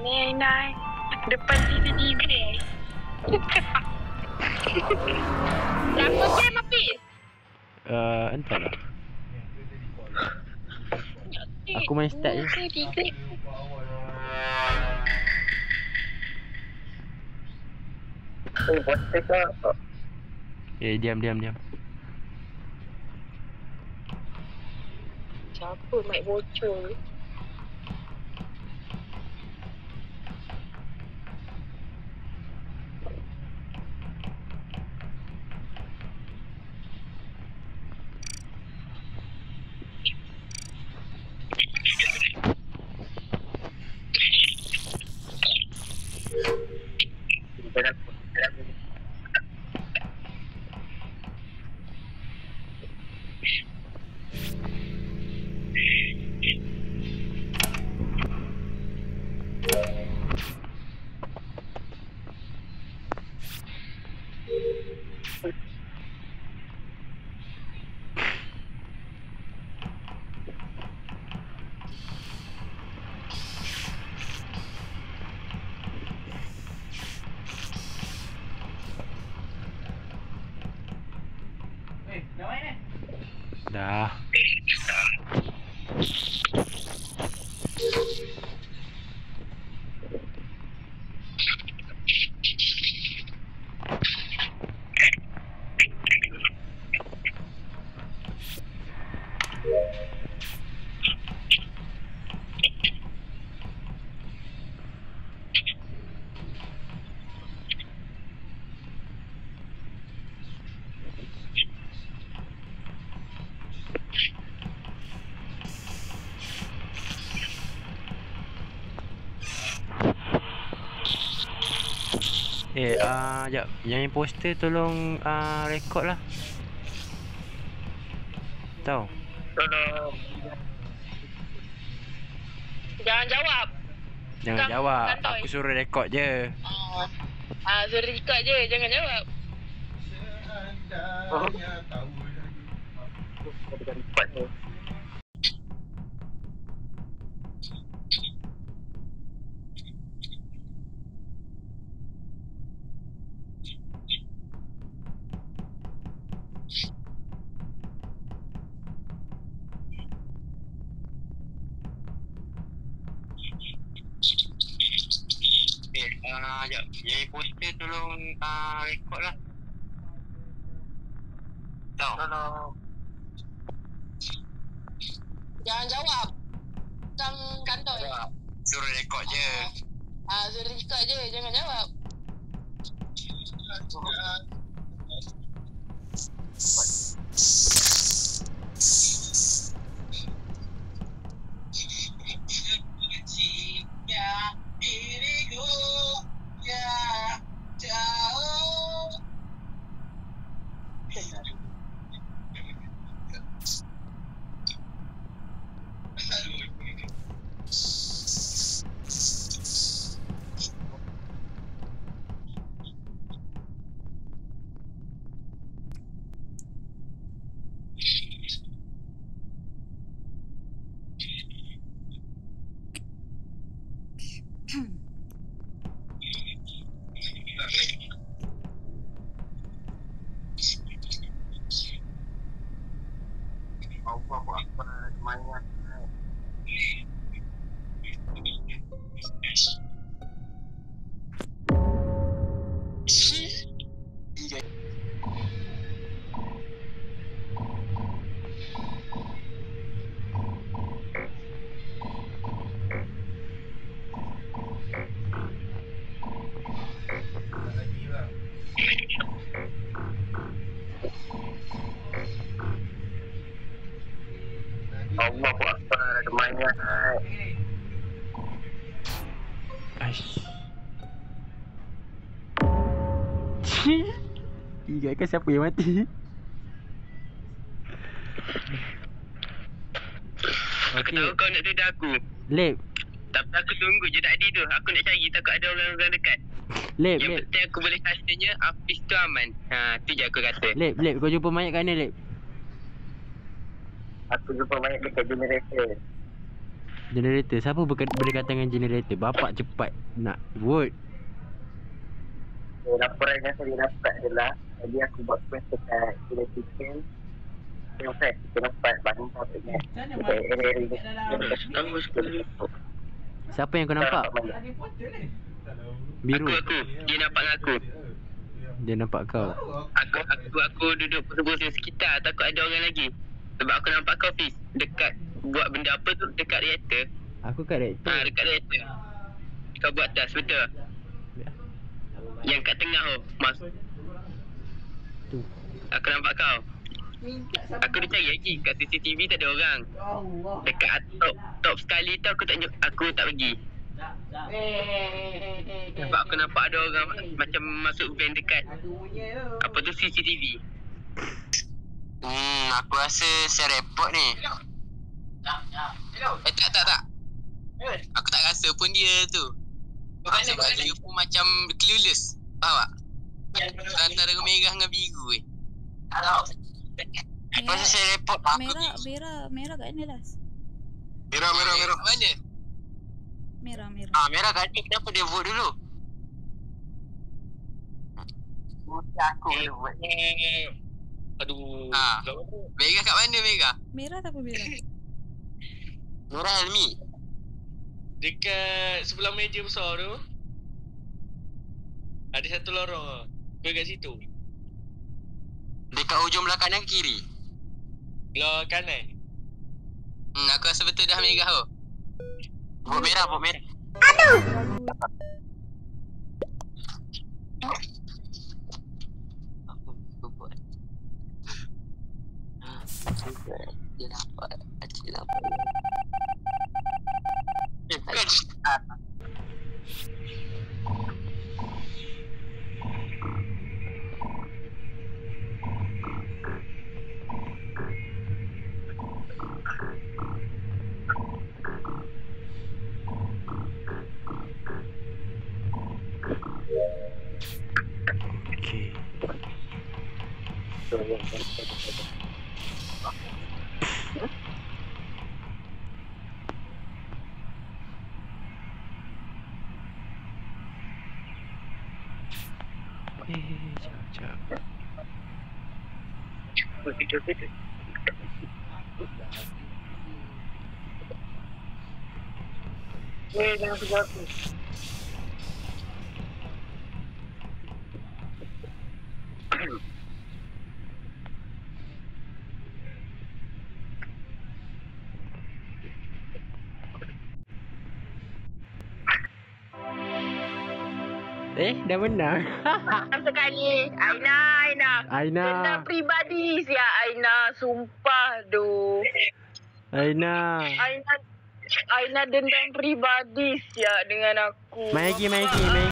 ni Ainai? Depan CCTV ni. Siapa game api? Entahlah. Aku main start je. Diam. Siapa mic bocor? Dah. Sekejap. Yang poster tolong rekod lah. Tahu? Tolong. Jangan jawab. Jangan jawab. Aku suruh rekod je. Suruh rekod je. Jangan jawab. Sekejap. Yang poster tolong rekod lah. Tahu? Tolong. Jangan jawab. Jangan kantoi. Suruh rekod je. Suruh rekod je. Jangan jawab. Allahu Akbar, kemana? Aish. Ingatkan siapa yang mati? Aku tahu kau nak tuduh aku. Lep. Tapi aku tunggu je tadi tu. Aku nak cari takut ada orang-orang dekat. Lep. Yang penting aku boleh katanya Hafiz tu aman. Tu je aku kata. Lep, kau jumpa mayat kat mana, Lep? Aku jumpa mayat dekat generator. Generator. Siapa berdekatan dengan generator? Bapak cepat nak vote. Laporan yang saya dapat adalah tadi aku buat quest dekat Electrician. Yang saya dapat bangun patutnya Siapa yang kau nampak? Biru. Aku. Dia nampak dengan aku. Dia nampak kau. Aku duduk pusing-pusing sekitar. Takut ada orang lagi. Sebab aku nampak kau Fiz. Dekat buat benda apa tu dekat reaktor. Aku kat reaktor. Dekat reaktor. Kau buat tas betul. Yang kat tengah tu. Tu. Aku nampak kau. Aku dah cari lagi. Kat CCTV tak ada orang. Dekat top sekali tu aku tak pergi. Sebab aku nampak ada orang macam masuk van dekat apa tu CCTV. Aku rasa saya report ni. Tak. Aku tak rasa pun dia tu. Sebab dia pun macam clueless. Faham tak? Antara merah dengan biru Aku rasa saya report aku Merah kat ni Las. Merah. Mana? Merah. Merah kat ni. Kenapa dia vote dulu? mesti aku boleh buat. Aduh. Merah kat mana merah? Merah tak apa merah? Merah Helmi. Dekat sebelah meja besar tu ada satu lorong. Kau kat situ. Dekat ujung belah kanan ke kiri? Belah kanan. Aku rasa betul dah merah tu. Buat merah. Dia dapat. Acik dapat. Bukan. Okay. Sekejap. Jangan sebelah aku. Dah menang. Sekali Aina dendam peribadi sia Aina, sumpah doh. Aina Aina dendam peribadi sia dengan aku. Main lagi.